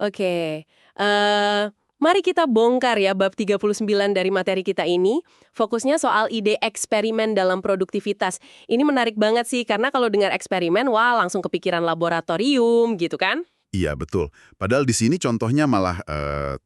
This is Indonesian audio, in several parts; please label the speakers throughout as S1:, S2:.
S1: Oke, mari kita bongkar ya bab 39 dari materi kita ini. Fokusnya soal ide eksperimen dalam produktivitas. Ini menarik banget sih, karena kalau dengar eksperimen, wah langsung kepikiran laboratorium gitu kan?
S2: Iya, betul. Padahal di sini contohnya malah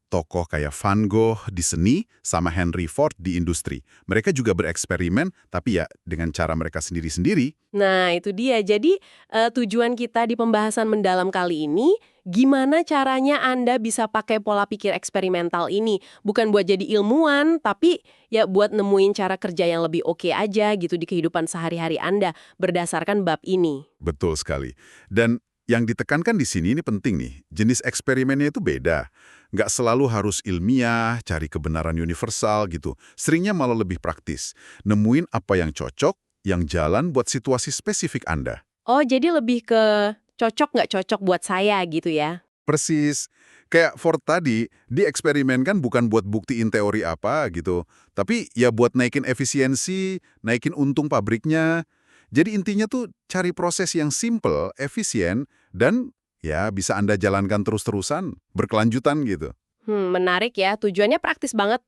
S2: tokoh kayak Van Gogh di seni sama Henry Ford di industri. Mereka juga bereksperimen, tapi ya dengan cara mereka sendiri-sendiri.
S1: Nah, itu dia. Jadi, tujuan kita di pembahasan mendalam kali ini, gimana caranya Anda bisa pakai pola pikir eksperimental ini? Bukan buat jadi ilmuwan, tapi ya buat nemuin cara kerja yang lebih oke aja gitu di kehidupan sehari-hari Anda, berdasarkan bab ini.
S2: Betul sekali. Dan yang ditekankan di sini ini penting nih, jenis eksperimennya itu beda. Nggak selalu harus ilmiah, cari kebenaran universal gitu. Seringnya malah lebih praktis. Nemuin apa yang cocok, yang jalan buat situasi spesifik Anda.
S1: Oh, jadi lebih ke cocok nggak cocok buat saya gitu ya?
S2: Persis. Kayak Ford tadi, dieksperimenkan bukan buat buktiin teori apa gitu, tapi ya buat naikin efisiensi, naikin untung pabriknya. Jadi intinya tuh cari proses yang simple, efisien, dan ya bisa Anda jalankan terus-terusan, berkelanjutan gitu.
S1: Menarik ya. Tujuannya praktis banget.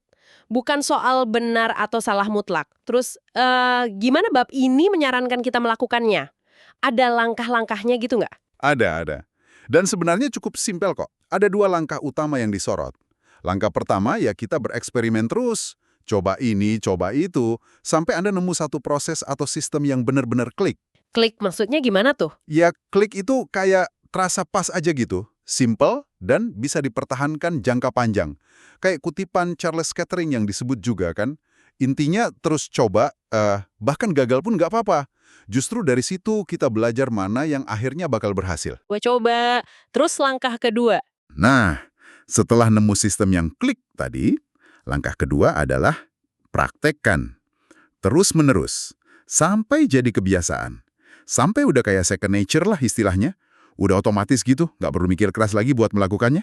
S1: Bukan soal benar atau salah mutlak. Terus, gimana bab ini menyarankan kita melakukannya? Ada langkah-langkahnya gitu nggak?
S2: Ada. Dan sebenarnya cukup simpel kok. Ada dua langkah utama yang disorot. Langkah pertama ya kita bereksperimen terus. Coba ini, coba itu, sampai Anda nemu satu proses atau sistem yang benar-benar klik.
S1: Klik maksudnya gimana tuh?
S2: Ya, klik itu kayak terasa pas aja gitu. Simple dan bisa dipertahankan jangka panjang. Kayak kutipan Charles Kettering yang disebut juga kan. Intinya terus coba, bahkan gagal pun nggak apa-apa. Justru dari situ kita belajar mana yang akhirnya bakal berhasil.
S1: Gua coba. Terus langkah kedua.
S2: Nah, setelah nemu sistem yang klik tadi, langkah kedua adalah praktekkan. Terus-menerus. Sampai jadi kebiasaan. Sampai udah kayak second nature lah istilahnya. Udah otomatis gitu, nggak perlu mikir keras lagi buat melakukannya.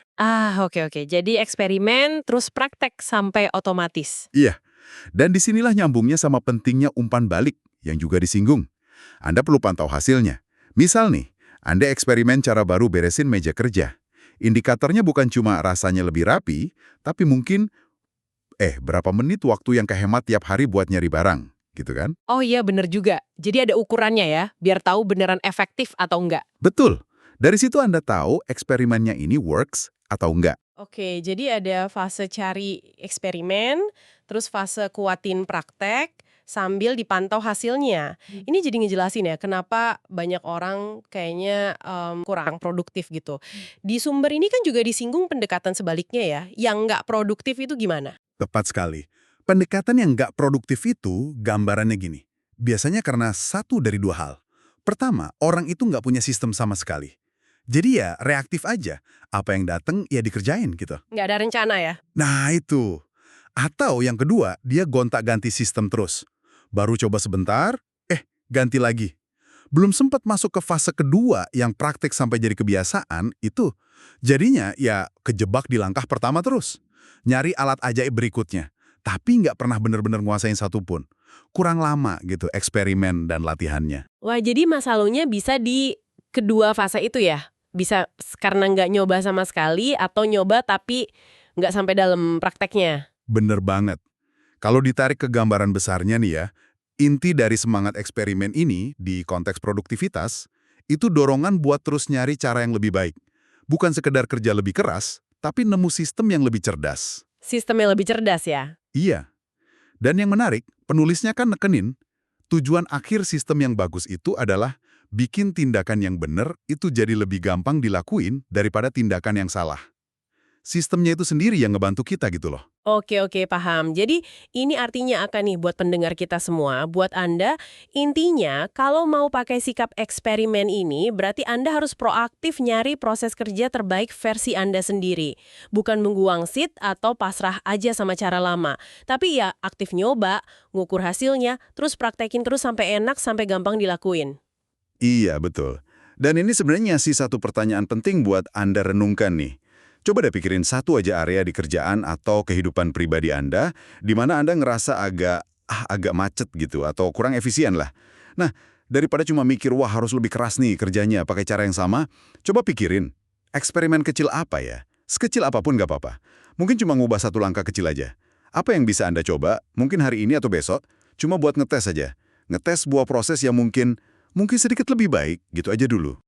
S1: Oke. Jadi eksperimen, terus praktek sampai otomatis.
S2: Iya, dan disinilah nyambungnya sama pentingnya umpan balik yang juga disinggung. Anda perlu pantau hasilnya. Misal nih, Anda eksperimen cara baru beresin meja kerja. Indikatornya bukan cuma rasanya lebih rapi, tapi mungkin, berapa menit waktu yang kehemat tiap hari buat nyari barang, gitu kan?
S1: Oh iya bener juga. Jadi ada ukurannya ya, biar tahu beneran efektif atau enggak.
S2: Betul. Dari situ Anda tahu eksperimennya ini works atau enggak.
S1: Oke, jadi ada fase cari eksperimen, terus fase kuatin praktek, sambil dipantau hasilnya. Ini jadi ngejelasin ya, kenapa banyak orang kayaknya kurang produktif gitu. Di sumber ini kan juga disinggung pendekatan sebaliknya ya, yang nggak produktif itu gimana?
S2: Tepat sekali. Pendekatan yang nggak produktif itu gambarannya gini. Biasanya karena satu dari dua hal. Pertama, orang itu nggak punya sistem sama sekali. Jadi ya reaktif aja. Apa yang datang ya dikerjain gitu.
S1: Nggak ada rencana ya?
S2: Nah itu. Atau yang kedua, dia gonta-ganti sistem terus. Baru coba sebentar, ganti lagi. Belum sempat masuk ke fase kedua yang praktek sampai jadi kebiasaan, itu jadinya ya kejebak di langkah pertama terus. Nyari alat ajaib berikutnya. Tapi nggak pernah bener-bener nguasain satupun. Kurang lama gitu eksperimen dan latihannya.
S1: Wah, jadi masalahnya bisa di kedua fase itu ya? Bisa karena nggak nyoba sama sekali, atau nyoba tapi nggak sampai dalam prakteknya?
S2: Bener banget. Kalau ditarik ke gambaran besarnya nih ya, inti dari semangat eksperimen ini di konteks produktivitas, itu dorongan buat terus nyari cara yang lebih baik. Bukan sekedar kerja lebih keras, tapi nemu sistem yang lebih cerdas.
S1: Sistem yang lebih cerdas ya?
S2: Iya. Dan yang menarik, penulisnya kan nekenin, tujuan akhir sistem yang bagus itu adalah bikin tindakan yang benar itu jadi lebih gampang dilakuin daripada tindakan yang salah. Sistemnya itu sendiri yang ngebantu kita gitu loh.
S1: Oke, paham. Jadi ini artinya apa nih buat pendengar kita semua, buat Anda, intinya kalau mau pakai sikap eksperimen ini, berarti Anda harus proaktif nyari proses kerja terbaik versi Anda sendiri. Bukan nunggu wangsit atau pasrah aja sama cara lama. Tapi ya aktif nyoba, ngukur hasilnya, terus praktekin terus sampai enak, sampai gampang dilakuin.
S2: Iya, betul. Dan ini sebenarnya sih satu pertanyaan penting buat Anda renungkan nih. Coba deh pikirin satu aja area di kerjaan atau kehidupan pribadi Anda, di mana Anda ngerasa agak macet gitu, atau kurang efisien lah. Nah, daripada cuma mikir, wah harus lebih keras nih kerjanya pakai cara yang sama, coba pikirin, eksperimen kecil apa ya? Sekecil apapun nggak apa-apa. Mungkin cuma ngubah satu langkah kecil aja. Apa yang bisa Anda coba, mungkin hari ini atau besok, cuma buat ngetes aja. Ngetes sebuah proses yang mungkin sedikit lebih baik, gitu aja dulu.